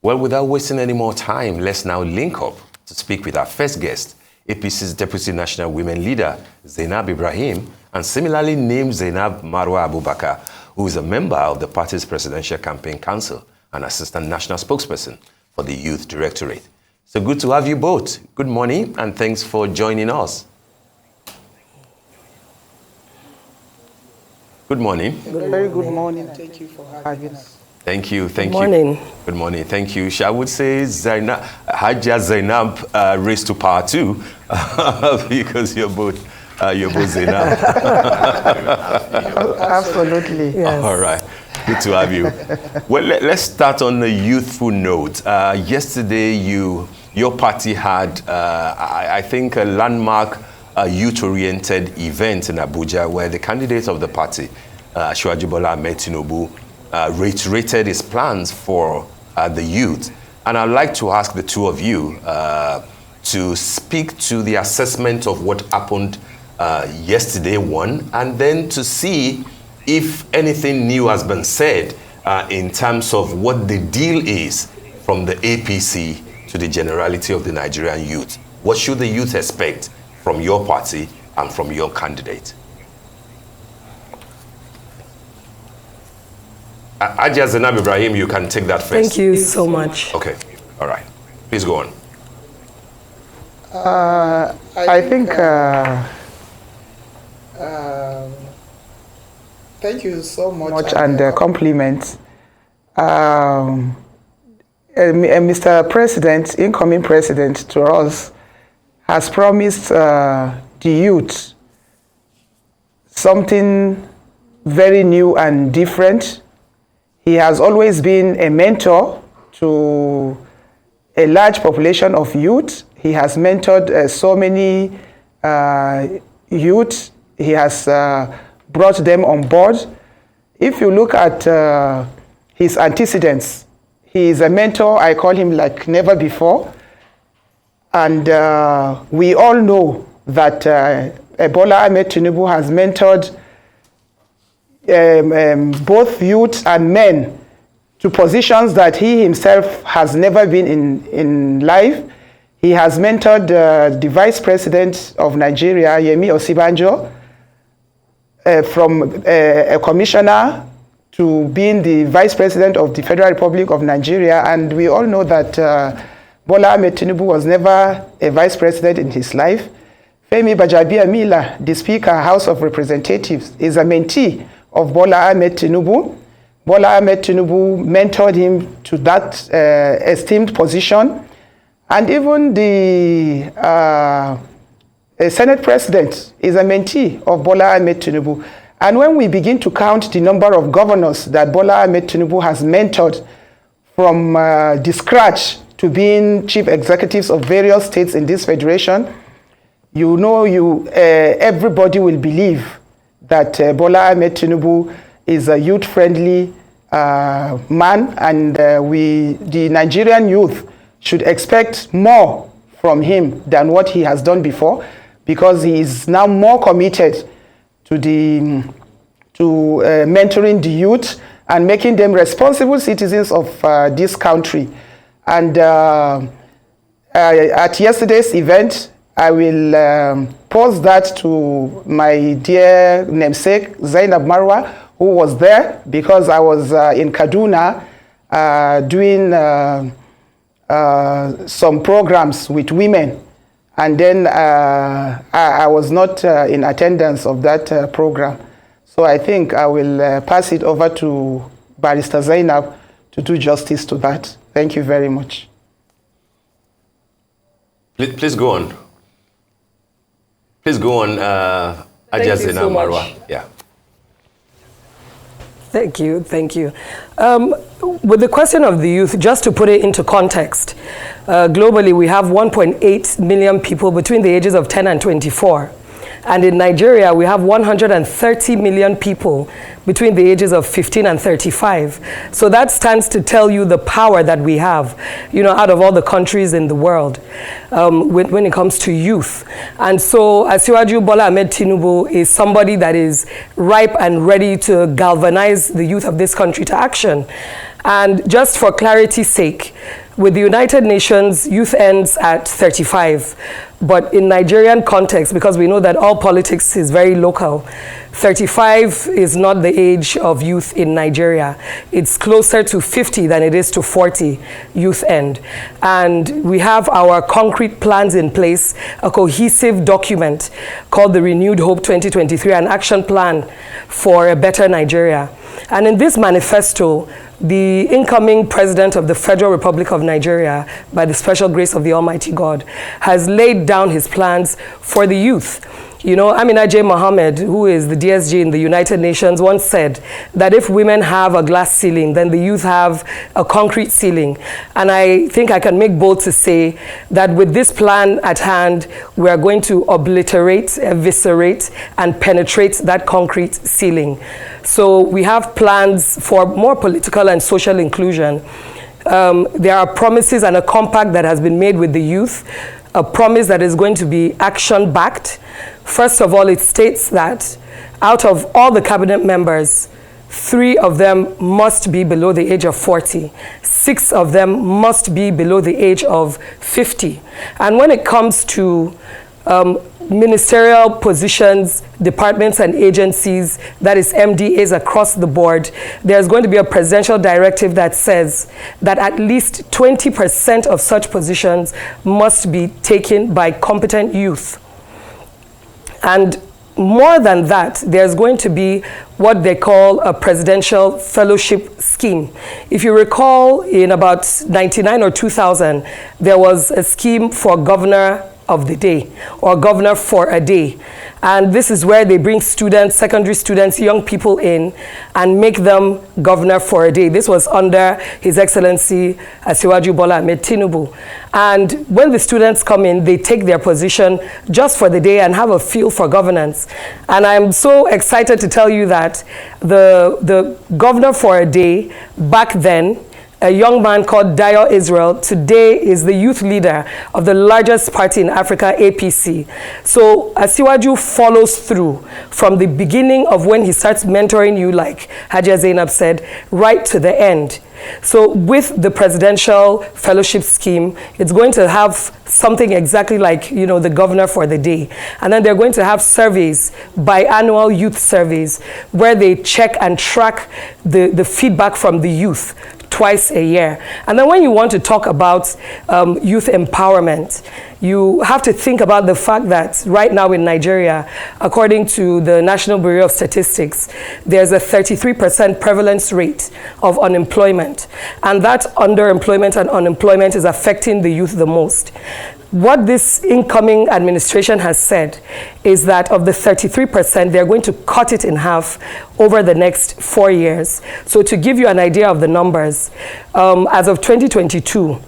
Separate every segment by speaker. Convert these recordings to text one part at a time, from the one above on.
Speaker 1: Well, without wasting any more time, let's now link up to speak with our first guest, APC's Deputy National Women Leader, Zainab Ibrahim, and similarly named Zainab Marwa Abubakar, who is a member of the party's Presidential Campaign Council and Assistant National Spokesperson for the Youth Directorate. So good to have you both. Good morning, and thanks for joining us. Good morning.
Speaker 2: Very good morning. Thank you for having us.
Speaker 1: Thank you. Thank
Speaker 3: you. Good morning.
Speaker 1: Good morning. Thank you. I would say Hajia Zainab raised to power too, because you're both Zainab.
Speaker 2: Absolutely.
Speaker 1: Yes. All right. Good to have you. Well, let's start on a youthful note. Yesterday, your party had, I think, a landmark youth-oriented event in Abuja where the candidate of the party, Bola Ahmed Tinubu, reiterated his plans for the youth. And I'd like to ask the two of you to speak to the assessment of what happened yesterday, one, and then to see if anything new has been said in terms of what the deal is from the APC to the generality of the Nigerian youth. What should the youth expect from your party and from your candidate? Hajia Zainab Ibrahim, you can take that first.
Speaker 3: Thank you so much.
Speaker 1: Okay, all right. Please go on.
Speaker 2: I think, thank you so much and compliments. Mr. President, incoming president to us, has promised the youth something very new and different. He has always been a mentor to a large population of youth. He has mentored so many youth. He has brought them on board. If you look at his antecedents, he is a mentor, I call him like never before. And we all know that Bola Ahmed Tinubu has mentored both youth and men to positions that he himself has never been in life. He has mentored the Vice President of Nigeria, Yemi Osibanjo, from a commissioner to being the Vice President of the Federal Republic of Nigeria. And we all know that Bola Ahmed Tinubu was never a Vice President in his life. Femi Bajabiamila, the Speaker, House of Representatives, is a mentee of Bola Ahmed Tinubu. Bola Ahmed Tinubu mentored him to that esteemed position. And even the Senate President is a mentee of Bola Ahmed Tinubu. And when we begin to count the number of governors that Bola Ahmed Tinubu has mentored from the scratch to being chief executives of various states in this federation, you know, everybody will believe that Bola Ahmed Tinubu is a youth-friendly man, and the Nigerian youth should expect more from him than what he has done before, because he is now more committed to mentoring the youth and making them responsible citizens of this country. And at yesterday's event, I will post that to my dear namesake, Zainab Marwa, who was there, because I was in Kaduna doing some programs with women. And then I was not in attendance of that program. So I think I will pass it over to Barrister Zainab to do justice to that. Thank you very much.
Speaker 1: Please go on. Please go on, Hajia Zainab Marwa. Yeah.
Speaker 3: Thank you, thank you. With the question of the youth, just to put it into context, globally we have 1.8 million people between the ages of 10 and 24. And in Nigeria, we have 130 million people between the ages of 15 and 35. So that stands to tell you the power that we have, you know, out of all the countries in the world when it comes to youth. And so Asiwaju Bola Ahmed Tinubu is somebody that is ripe and ready to galvanize the youth of this country to action. And just for clarity's sake, with the United Nations, youth ends at 35. But in Nigerian context, because we know that all politics is very local, 35 is not the age of youth in Nigeria. It's closer to 50 than it is to 40 youth end. And we have our concrete plans in place, a cohesive document called the Renewed Hope 2023, an action plan for a better Nigeria. And in this manifesto, the incoming president of the Federal Republic of Nigeria, by the special grace of the Almighty God, has laid down his plans for the youth. You know, Amina J. Mohammed, who is the DSG in the United Nations, once said that if women have a glass ceiling, then the youth have a concrete ceiling. And I think I can make bold to say that with this plan at hand, we are going to obliterate, eviscerate, and penetrate that concrete ceiling. So we have plans for more political and social inclusion. There are promises and a compact that has been made with the youth, a promise that is going to be action-backed. First of all, it states that out of all the cabinet members, 3 of them must be below the age of 40. 6 of them must be below the age of 50. And when it comes to ministerial positions, departments and agencies, that is MDAs across the board, there's going to be a presidential directive that says that at least 20% of such positions must be taken by competent youth. And more than that, there's going to be what they call a presidential fellowship scheme. If you recall, in about 99 or 2000, there was a scheme for governor of the day, or governor for a day. And this is where they bring students, secondary students, young people in and make them governor for a day. This was under His Excellency Asiwaju Bola Ahmed Tinubu. And when the students come in, they take their position just for the day and have a feel for governance. And I'm so excited to tell you that the governor for a day back then, a young man called Dayo Israel, today is the youth leader of the largest party in Africa, APC. So Asiwaju follows through from the beginning of when he starts mentoring you, like Haja Zainab said, right to the end. So with the presidential fellowship scheme, it's going to have something exactly like, you know, the governor for the day. And then they're going to have surveys, biannual youth surveys, where they check and track the feedback from the youth twice a year. And then when you want to talk about youth empowerment, you have to think about the fact that right now in Nigeria, according to the National Bureau of Statistics, there's a 33% prevalence rate of unemployment. And that underemployment and unemployment is affecting the youth the most. What this incoming administration has said is that of the 33%, they're going to cut it in half over the next 4 years. So to give you an idea of the numbers, as of 2022,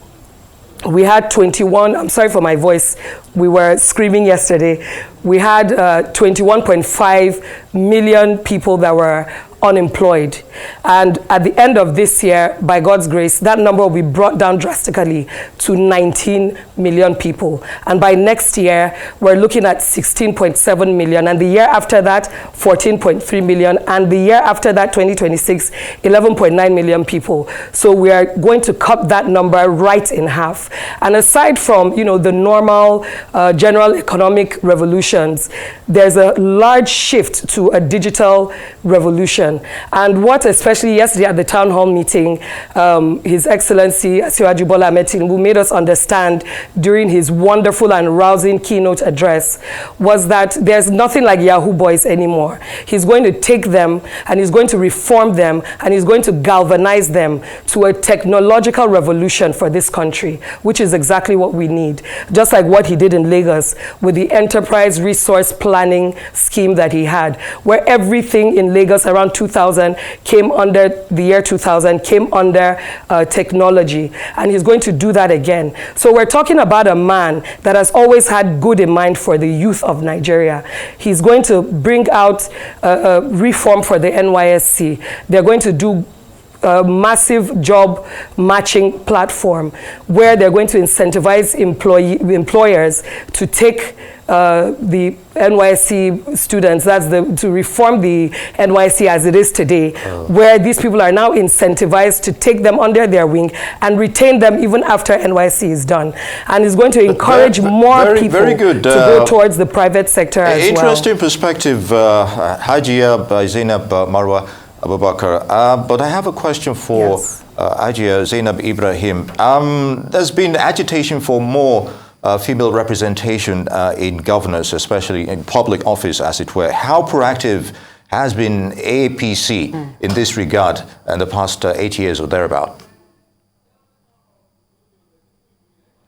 Speaker 3: we had 21, I'm sorry for my voice, we were screaming yesterday. We had 21.5 million people that were unemployed. And at the end of this year, by God's grace, that number will be brought down drastically to 19 million people. And by next year, we're looking at 16.7 million. And the year after that, 14.3 million. And the year after that, 2026, 11.9 million people. So we are going to cut that number right in half. And aside from, you know, the normal general economic revolutions, there's a large shift to a digital revolution. And what, especially yesterday at the town hall meeting, His Excellency Asiwaju Bola Ahmed Tinubu made us understand during his wonderful and rousing keynote address was that there's nothing like Yahoo boys anymore. He's going to take them and he's going to reform them and he's going to galvanize them to a technological revolution for this country, which is exactly what we need. Just like what he did in Lagos with the enterprise resource planning scheme that he had, where everything in Lagos around 2000 came under the year 2000, came under technology. And he's going to do that again. So we're talking about a man that has always had good in mind for the youth of Nigeria. He's going to bring out reform for the NYSC. They're going to do a massive job matching platform where they're going to incentivize employers to take the NYSC students, to reform the NYSC as it is today, where these people are now incentivized to take them under their wing and retain them even after NYSC is done. And it's going to encourage more people to go towards the private sector as well.
Speaker 4: Interesting perspective, Hajia Zainab Marwa Abubakar. But I have a question for Hajia Zainab Ibrahim. There's been agitation for more female representation in governance, especially in public office, as it were. How proactive has been APC in this regard in the past 8 years or thereabout?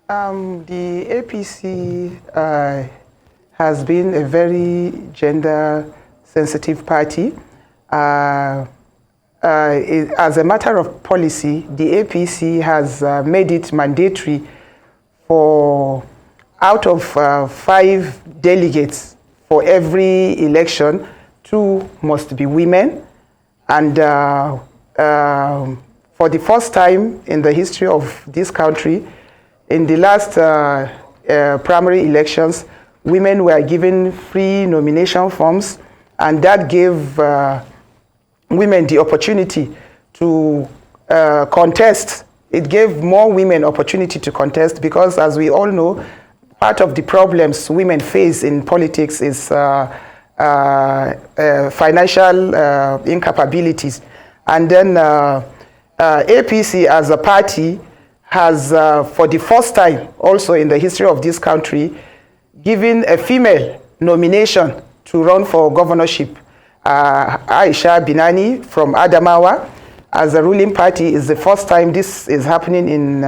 Speaker 2: The APC has been a very gender-sensitive party. As a matter of policy, the APC has made it mandatory for out of 5 delegates for every election, 2 must be women. And for the first time in the history of this country, in the last primary elections, women were given free nomination forms, and that gave women the opportunity to contest. It gave more women opportunity to contest because, as we all know, part of the problems women face in politics is financial incapabilities. And then APC as a party has, for the first time also in the history of this country, given a female nomination to run for governorship. Aisha Binani from Adamawa, as a ruling party, is the first time this is happening in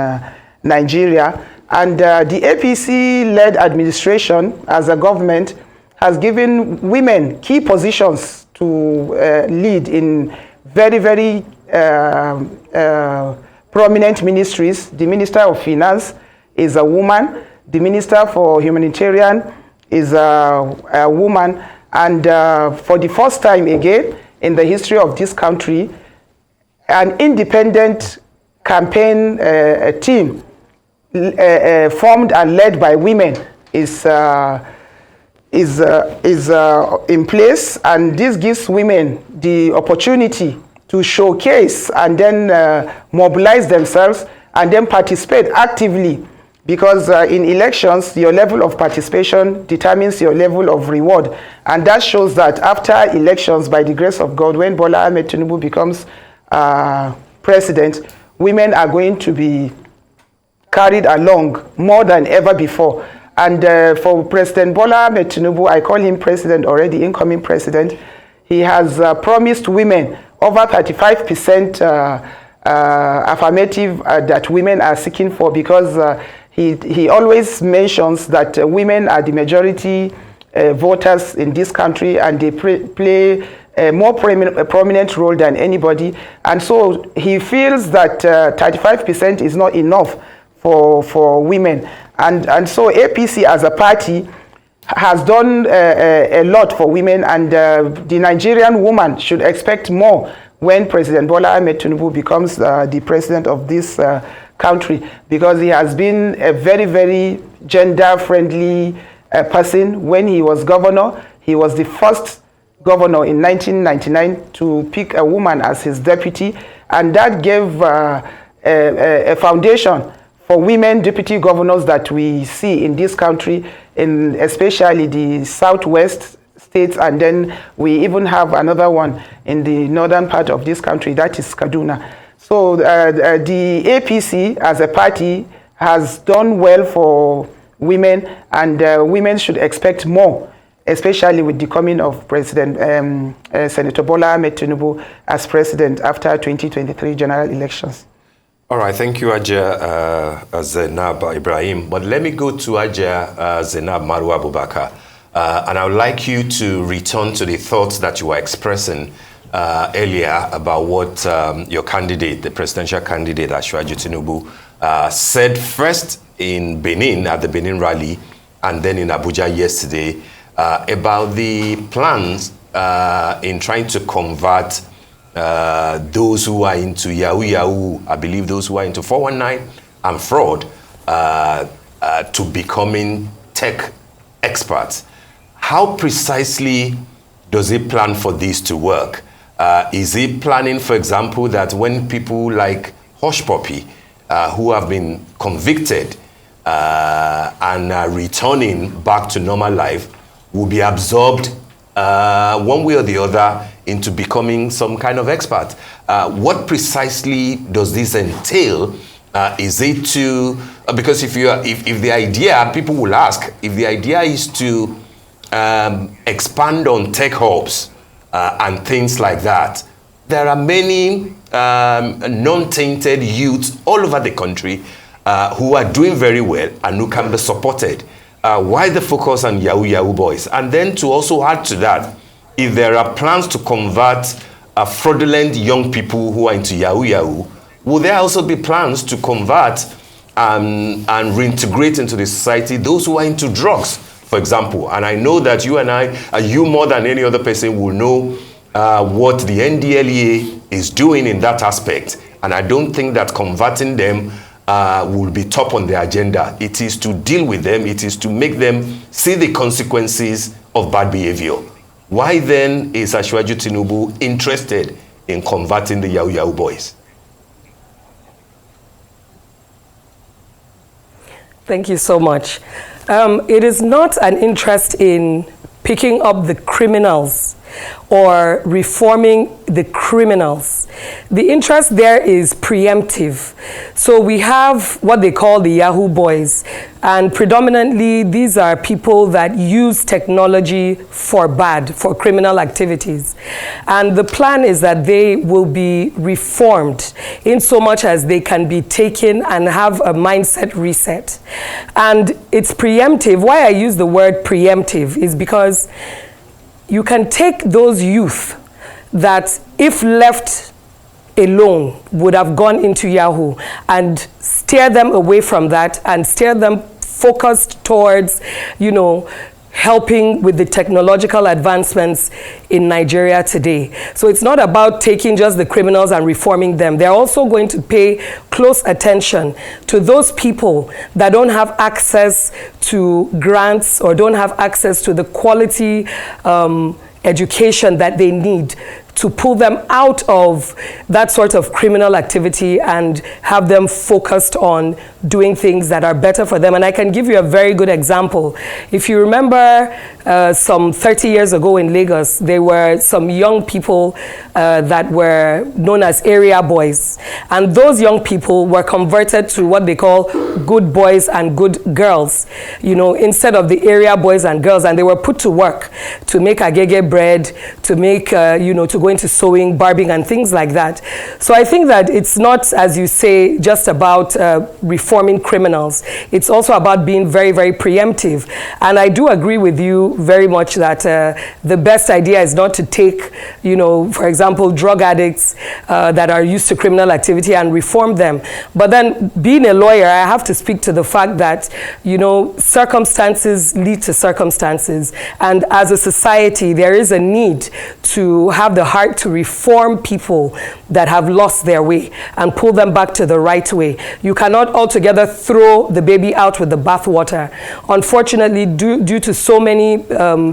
Speaker 2: Nigeria. And the APC-led administration as a government has given women key positions to lead in very, very prominent ministries. The Minister of Finance is a woman. The Minister for Humanitarian is a woman. And for the first time again in the history of this country, an independent campaign team formed and led by women is in place, and this gives women the opportunity to showcase and then mobilize themselves and then participate actively, because in elections your level of participation determines your level of reward. And that shows that after elections, by the grace of God, when Bola Ahmed Tinubu becomes president, women are going to be carried along more than ever before. And for President Bola Ahmed Tinubu, I call him president already, incoming president, he has promised women over 35% affirmative that women are seeking for, because he always mentions that women are the majority voters in this country, and they play a more prominent role than anybody. And so he feels that 35% is not enough for women. And so APC as a party has done a lot for women, and the Nigerian woman should expect more when President Bola Ahmed Tinubu becomes the president of this country, because he has been a very, very gender-friendly person. When he was governor, he was the first governor in 1999 to pick a woman as his deputy, and that gave a foundation for women deputy governors that we see in this country, in especially the southwest states, and then we even have another one in the northern part of this country, that is Kaduna. So the APC as a party has done well for women, and women should expect more, especially with the coming of President Senator Bola Ahmed Tinubu as president after 2023 general elections.
Speaker 1: All right, thank you, Hajia Zainab Ibrahim. But let me go to Hajia Zainab Marwa Abubakar. And I would like you to return to the thoughts that you were expressing earlier about what your candidate, the presidential candidate, Asiwaju Tinubu, said first in Benin, at the Benin rally, and then in Abuja yesterday, about the plans in trying to convert those who are into Yahoo, I believe those who are into 419 and fraud, to becoming tech experts. How precisely does he plan for this to work? Is he planning, for example, that when people like Hush Puppy, who have been convicted and are returning back to normal life, will be absorbed one way or the other into becoming some kind of expert? What precisely does this entail? Is it to, because if the idea, people will ask, if the idea is to expand on tech hubs and things like that, there are many non-tainted youths all over the country who are doing very well and who can be supported. Why the focus on Yahoo boys? And then to also add to that, if there are plans to convert fraudulent young people who are into Yahoo, will there also be plans to convert and reintegrate into the society those who are into drugs, for example? And I know that you and I, you more than any other person, will know what the NDLEA is doing in that aspect. And I don't think that converting them will be top on the agenda. It is to deal with them. It is to make them see the consequences of bad behavior. Why then is Asiwaju Tinubu interested in converting the Yahoo boys?
Speaker 3: Thank you so much. It is not an interest in picking up the criminals or reforming the criminals. The interest there is preemptive. So we have what they call the Yahoo boys, and predominantly these are people that use technology for criminal activities. And the plan is that they will be reformed in so much as they can be taken and have a mindset reset. And it's preemptive. Why I use the word preemptive is because you can take those youth that, if left alone, would have gone into Yahoo and steer them away from that and steer them focused towards, helping with the technological advancements in Nigeria today. So it's not about taking just the criminals and reforming them. They're also going to pay close attention to those people that don't have access to grants or don't have access to the quality education that they need to pull them out of that sort of criminal activity and have them focused on doing things that are better for them. And I can give you a very good example. If you remember some 30 years ago in Lagos, there were some young people that were known as area boys. And those young people were converted to what they call good boys and good girls, instead of the area boys and girls. And they were put to work to make agege bread, to make, to go into sewing, barbing, and things like that. So I think that it's not, as you say, just about reforming criminals. It's also about being very, very preemptive. And I do agree with you very much that the best idea is not to take, for example, drug addicts that are used to criminal activity and reform them. But then, being a lawyer, I have to speak to the fact that, circumstances lead to circumstances. And as a society, there is a need to have the heart to reform people that have lost their way and pull them back to the right way. You cannot altogether throw the baby out with the bathwater. Unfortunately, due to so many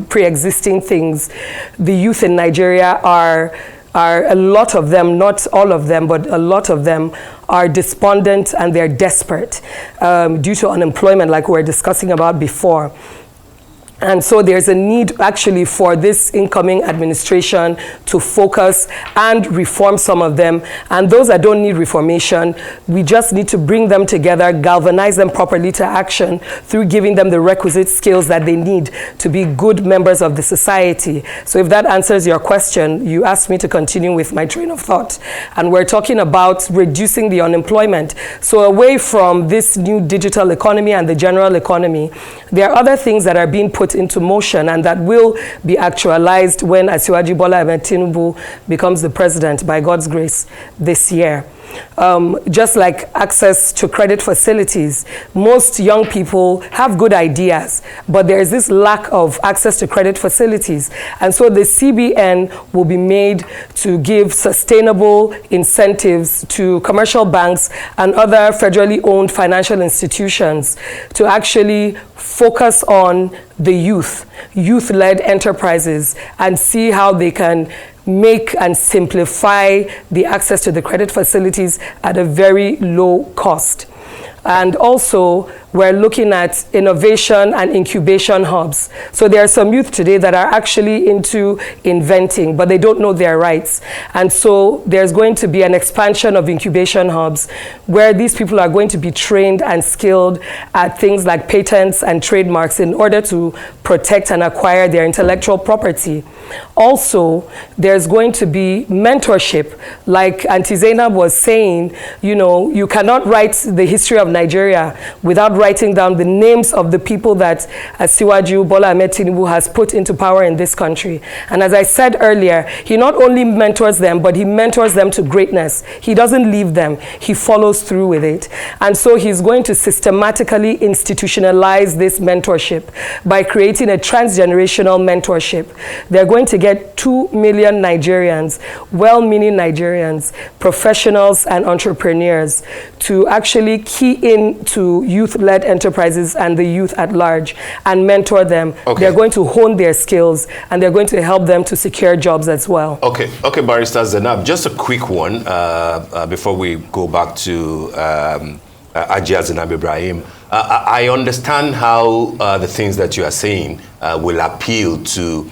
Speaker 3: pre-existing things, the youth in Nigeria are a lot of them, not all of them, but a lot of them are despondent and they're desperate due to unemployment, like we were discussing about before. And so there's a need actually for this incoming administration to focus and reform some of them. And those that don't need reformation, we just need to bring them together, galvanize them properly to action through giving them the requisite skills that they need to be good members of the society. So if that answers your question, you asked me to continue with my train of thought. And we're talking about reducing the unemployment. So away from this new digital economy and the general economy, there are other things that are being put into motion and that will be actualized when Asiwaju Bola Ahmed Tinubu becomes the president, by God's grace, this year. Just like access to credit facilities, most young people have good ideas, but there is this lack of access to credit facilities. And so the CBN will be made to give sustainable incentives to commercial banks and other federally owned financial institutions to actually focus on the youth-led enterprises, and see how they can make and simplify the access to the credit facilities at a very low cost. And also, we're looking at innovation and incubation hubs. So there are some youth today that are actually into inventing, but they don't know their rights. And so there's going to be an expansion of incubation hubs where these people are going to be trained and skilled at things like patents and trademarks in order to protect and acquire their intellectual property. Also, there's going to be mentorship. Like Auntie Zainab was saying, you know, you cannot write the history of Nigeria without writing down the names of the people that Asiwaju Bola Ahmed Tinubu has put into power in this country. And as I said earlier, he not only mentors them, but he mentors them to greatness. He doesn't leave them. He follows through with it. And so he's going to systematically institutionalize this mentorship by creating a transgenerational mentorship. They're going to get 2 million Nigerians, well-meaning Nigerians, professionals and entrepreneurs, to actually key into youth-led enterprises and the youth at large and mentor them.
Speaker 1: Okay.
Speaker 3: They're going to hone their skills, and they're going to help them to secure jobs as well.
Speaker 1: Okay, Barrister Zainab, just a quick one before we go back to Ajia Zainab Ibrahim. I understand how the things that you are saying will appeal to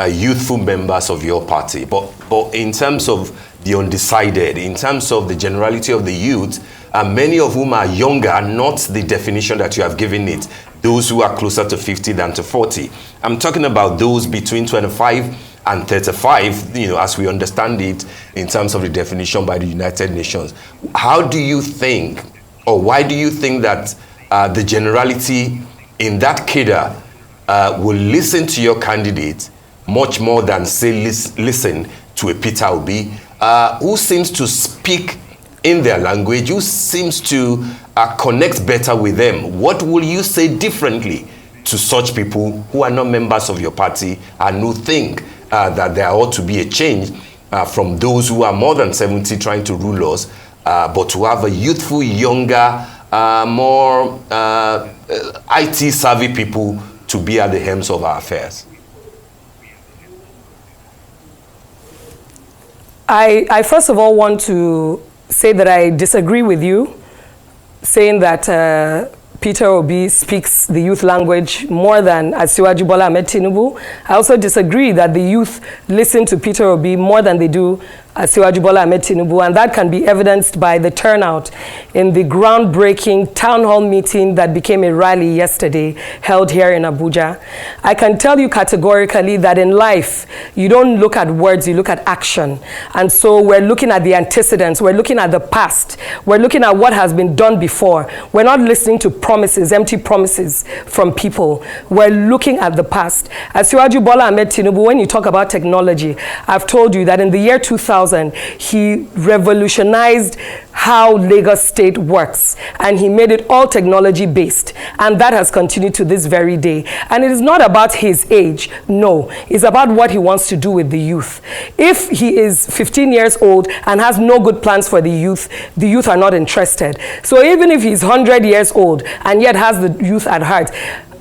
Speaker 1: youthful members of your party, but in terms of the undecided, in terms of the generality of the youth, many of whom are younger, not the definition that you have given it, those who are closer to 50 than to 40. I'm talking about those between 25 and 35, you know, as we understand it in terms of the definition by the United Nations. How do you think, or why do you think that the generality in that cadre will listen to your candidate much more than, say, listen to a Peter Obi, who seems to speak in their language, who seems to connect better with them? What will you say differently to such people who are not members of your party and who think that there ought to be a change from those who are more than 70 trying to rule us, but to have a youthful, younger, more IT-savvy people to be at the helms of our affairs?
Speaker 3: I first of all want to say that I disagree with you, saying that Peter Obi speaks the youth language more than Asiwaju Bola Ahmed Tinubu. I also disagree that the youth listen to Peter Obi more than they do Asiwaju Bola Ahmed Tinubu, and that can be evidenced by the turnout in the groundbreaking town hall meeting that became a rally yesterday held here in Abuja. I can tell you categorically that in life, you don't look at words, you look at action. And so we're looking at the antecedents, we're looking at the past, we're looking at what has been done before. We're not listening to promises, empty promises from people. We're looking at the past. Asiwaju Bola Ahmed Tinubu, when you talk about technology, I've told you that in the year 2000, he revolutionized how Lagos State works, and he made it all technology based, and that has continued to this very day. And it is not about his age, no, it's about what he wants to do with the youth. If he is 15 years old and has no good plans for the youth are not interested. So even if he's 100 years old and yet has the youth at heart,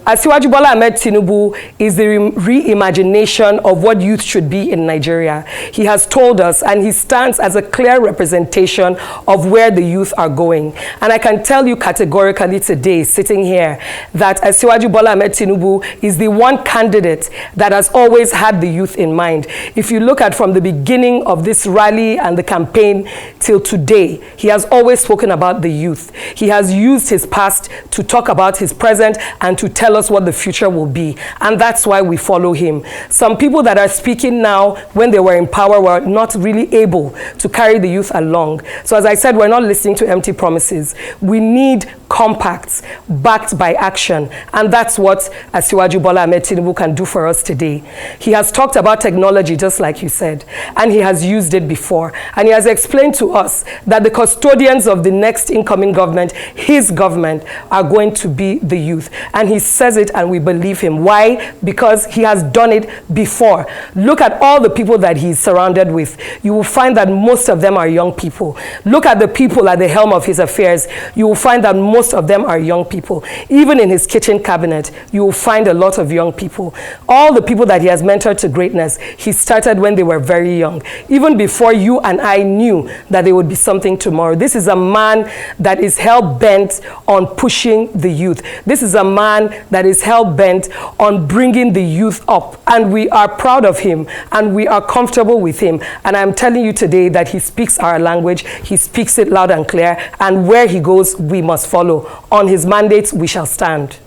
Speaker 3: Asiwaju Bola Ahmed Tinubu is the reimagination of what youth should be in Nigeria. He has told us, and he stands as a clear representation of where the youth are going. And I can tell you categorically today, sitting here, that Asiwaju Bola Ahmed Tinubu is the one candidate that has always had the youth in mind. If you look at from the beginning of this rally and the campaign till today, he has always spoken about the youth. He has used his past to talk about his present and to tell us what the future will be, and that's why we follow him. Some people that are speaking now, when they were in power, were not really able to carry the youth along. So as I said, we're not listening to empty promises. We need compacts backed by action. And that's what Asiwaju Bola Ahmed Tinubu can do for us today. He has talked about technology, just like you said, and he has used it before. And he has explained to us that the custodians of the next incoming government, his government, are going to be the youth. And he says it and we believe him. Why? Because he has done it before. Look at all the people that he's surrounded with. You will find that most of them are young people. Look at the people at the helm of his affairs. You will find that most of them are young people. Even in his kitchen cabinet, you will find a lot of young people. All the people that he has mentored to greatness, he started when they were very young. Even before you and I knew that there would be something tomorrow. This is a man that is hell-bent on pushing the youth. This is a man that is hell-bent on bringing the youth up. And we are proud of him and we are comfortable with him. And I'm telling you today that he speaks our language. He speaks it loud and clear. And where he goes, we must follow. On his mandates, we shall stand.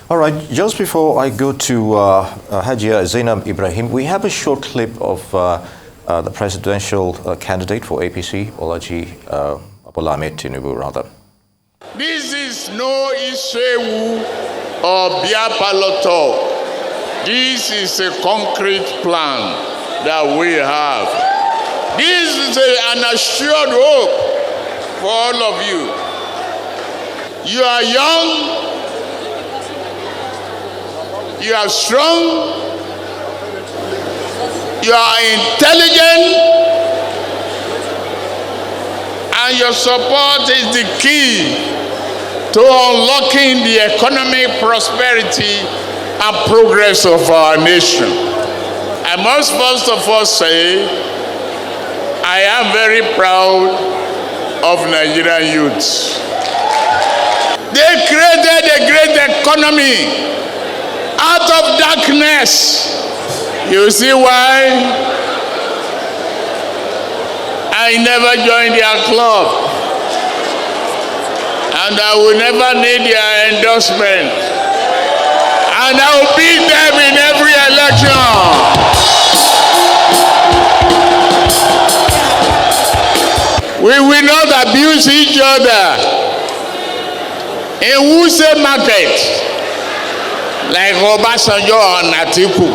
Speaker 4: All right, just before I go to Hajia Zainab Ibrahim, we have a short clip of the presidential candidate for APC, Bolaji Bola Ahmed Tinubu, rather.
Speaker 5: This is no Isewu or Biapalo talk. This is a concrete plan that we have. This is an assured hope for all of you. You are young, you are strong, you are intelligent, and your support is the key to unlocking the economic prosperity and progress of our nation. I must first of all say, I am very proud of Nigerian youths. They created a great economy out of darkness. You see why? I never joined their club, and I will never need their endorsement, and I will beat them in every election. We will not abuse each other in Wuse market like Obasanjo and Atiku.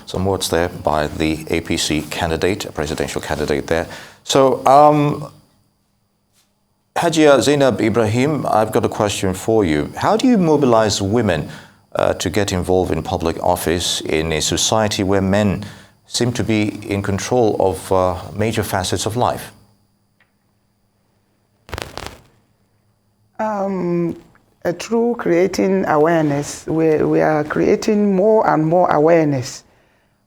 Speaker 4: Some words there by the APC candidate, a presidential candidate there. So, Hajia Zainab Ibrahim, I've got a question for you. How do you mobilize women to get involved in public office in a society where men seem to be in control of major facets of life?
Speaker 2: Through creating awareness, we are creating more and more awareness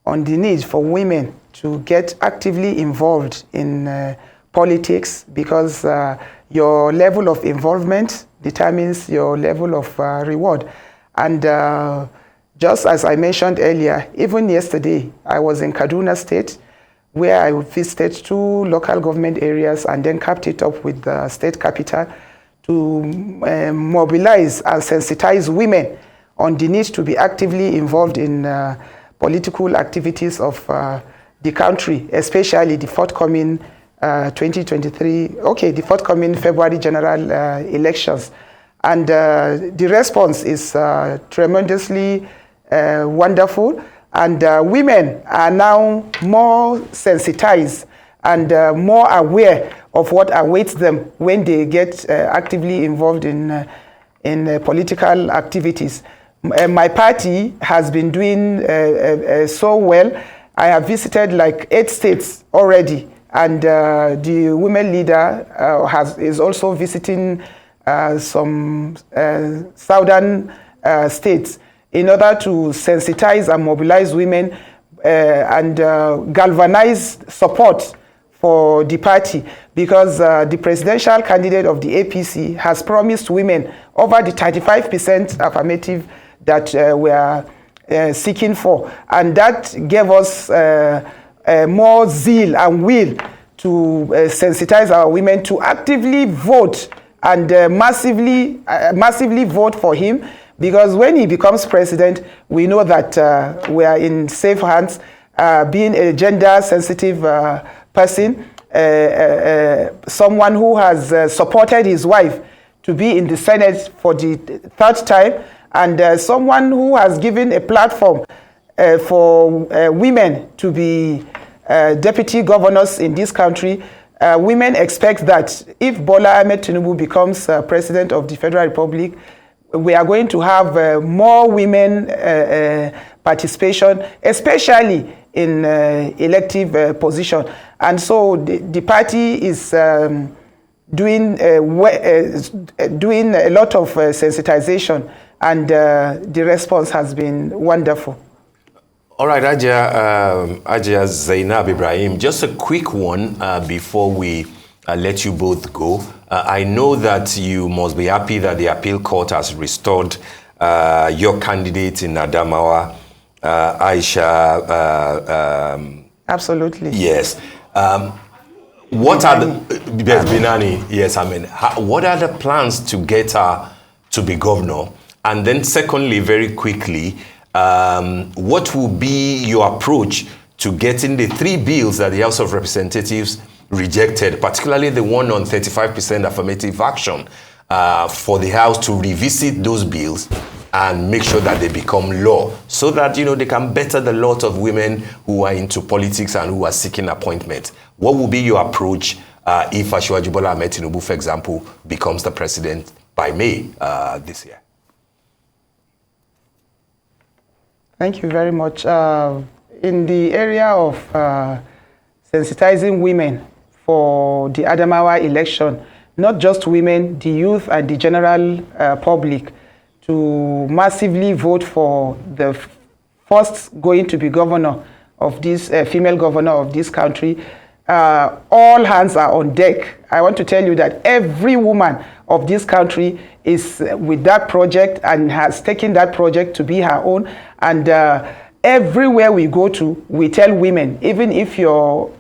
Speaker 2: on the need for women to get actively involved in politics, because your level of involvement determines your level of reward. And just as I mentioned earlier, even yesterday, I was in Kaduna State, where I visited 2 local government areas and then capped it up with the state capital to mobilize and sensitize women on the need to be actively involved in political activities of the country, especially the forthcoming 2023, the forthcoming February general elections. And the response is tremendously wonderful, and women are now more sensitized and more aware of what awaits them when they get actively involved in political activities. My party has been doing so well. I have visited like 8 states already, and the women leader is also visiting some southern states in order to sensitize and mobilize women and galvanize support for the party, because the presidential candidate of the APC has promised women over the 35% affirmative that we are seeking for. And that gave us more zeal and will to sensitize our women to actively vote and massively vote for him, because when he becomes president, we know that we are in safe hands. Being a gender-sensitive person, someone who has supported his wife to be in the Senate for the third time, and someone who has given a platform for women to be deputy governors in this country. Women expect that if Bola Ahmed Tinubu becomes president of the Federal Republic, we are going to have more women participation, especially in elective position. And so the party is doing a lot of sensitization, and the response has been wonderful.
Speaker 1: All right, Ajia Zainab Ibrahim, just a quick one before we let you both go. I know that you must be happy that the appeal court has restored your candidate in Adamawa, Aisha.
Speaker 2: Absolutely.
Speaker 1: Yes. What are the Binani? Yes, I mean, what are the plans to get her to be governor? And then, secondly, very quickly, what will be your approach to getting the 3 bills that the House of Representatives rejected, particularly the one on 35% affirmative action, for the House to revisit those bills and make sure that they become law, so that, you know, they can better the lot of women who are into politics and who are seeking appointment? What will be your approach if Asiwaju Bola Ahmed Tinubu, for example, becomes the president by May this year?
Speaker 2: Thank you very much. In the area of sensitizing women for the Adamawa election, not just women, the youth and the general public, to massively vote for the first going to be governor of this, female governor of this country, all hands are on deck. I want to tell you that every woman of this country is with that project and has taken that project to be her own. And everywhere we go to, we tell women, even if your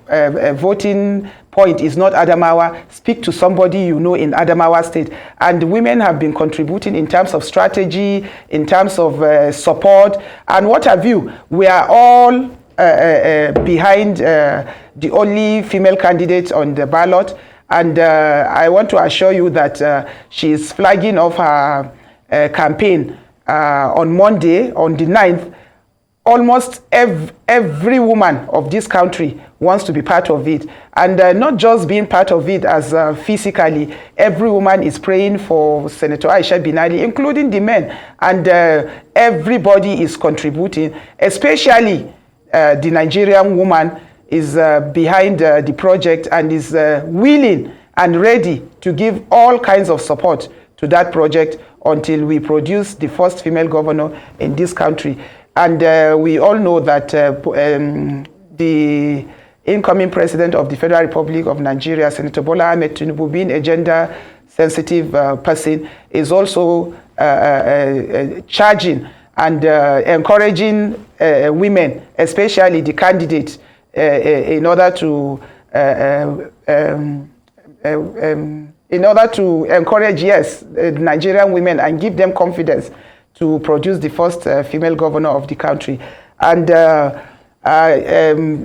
Speaker 2: voting point is not Adamawa, speak to somebody you know in Adamawa State. And women have been contributing in terms of strategy, in terms of support, and what have you. We are all behind the only female candidate on the ballot. And I want to assure you that she is flagging off her campaign on Monday, on the 9th. Almost every woman of this country wants to be part of it. And not just being part of it as physically, every woman is praying for Senator Aisha Binali, including the men. And everybody is contributing, especially the Nigerian woman is behind the project and is willing and ready to give all kinds of support to that project until we produce the first female governor in this country. And we all know that the incoming president of the Federal Republic of Nigeria, Senator Bola Ahmed Tinubu, being a gender-sensitive person, is also charging and encouraging women, especially the candidates, in order to encourage, yes, Nigerian women and give them confidence to produce the first female governor of the country. And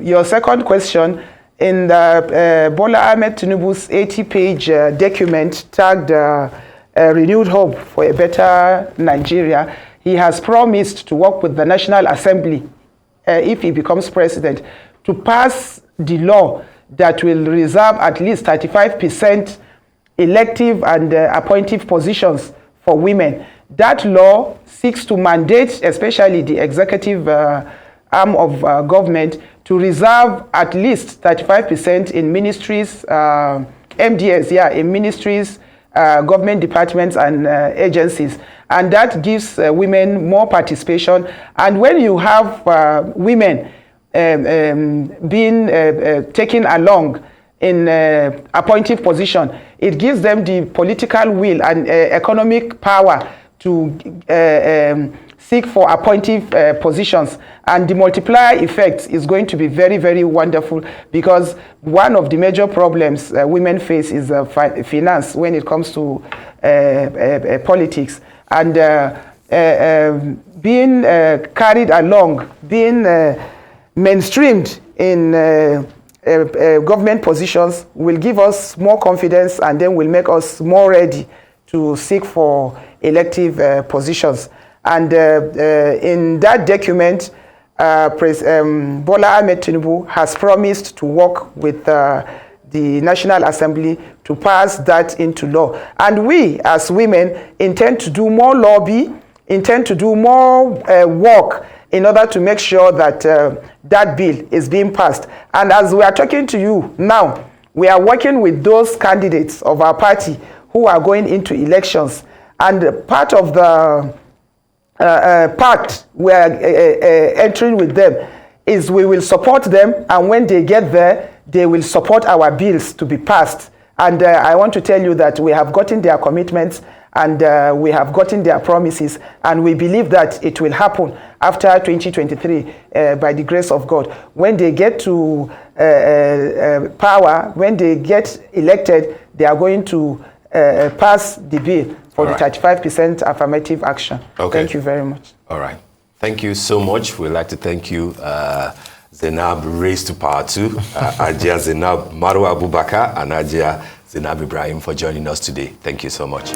Speaker 2: your second question, in the Bola Ahmed Tinubu's 80-page document tagged Renewed Hope for a Better Nigeria, he has promised to work with the National Assembly, if he becomes president, to pass the law that will reserve at least 35% elective and appointive positions for women. That law seeks to mandate, especially the executive arm of government, to reserve at least 35% in ministries, MDS, in ministries, government departments and agencies. And that gives women more participation. And when you have women being taken along in appointive position, it gives them the political will and economic power to seek for appointive positions. And the multiplier effect is going to be very, very wonderful, because one of the major problems women face is finance when it comes to politics. And being carried along, being mainstreamed in government positions will give us more confidence, and then will make us more ready to seek for elective positions. And in that document, Bola Ahmed Tinubu has promised to work with the National Assembly to pass that into law. And we, as women, intend to do more lobby, intend to do more work in order to make sure that that bill is being passed. And as we are talking to you now, we are working with those candidates of our party who are going into elections. And part of the pact we are entering with them is we will support them, and when they get there, they will support our bills to be passed. And I want to tell you that we have gotten their commitments, and we have gotten their promises, and we believe that it will happen after 2023 by the grace of God. When they get to power, when they get elected, they are going to pass the bill for the 35% affirmative action.
Speaker 1: Okay.
Speaker 2: Thank you very much.
Speaker 1: All right. Thank you so much. We'd like to thank you, Zainab Raised to Power 2, Ajia Zainab Marwa Abubakar, and Ajia Zainab Ibrahim for joining us today. Thank you so much.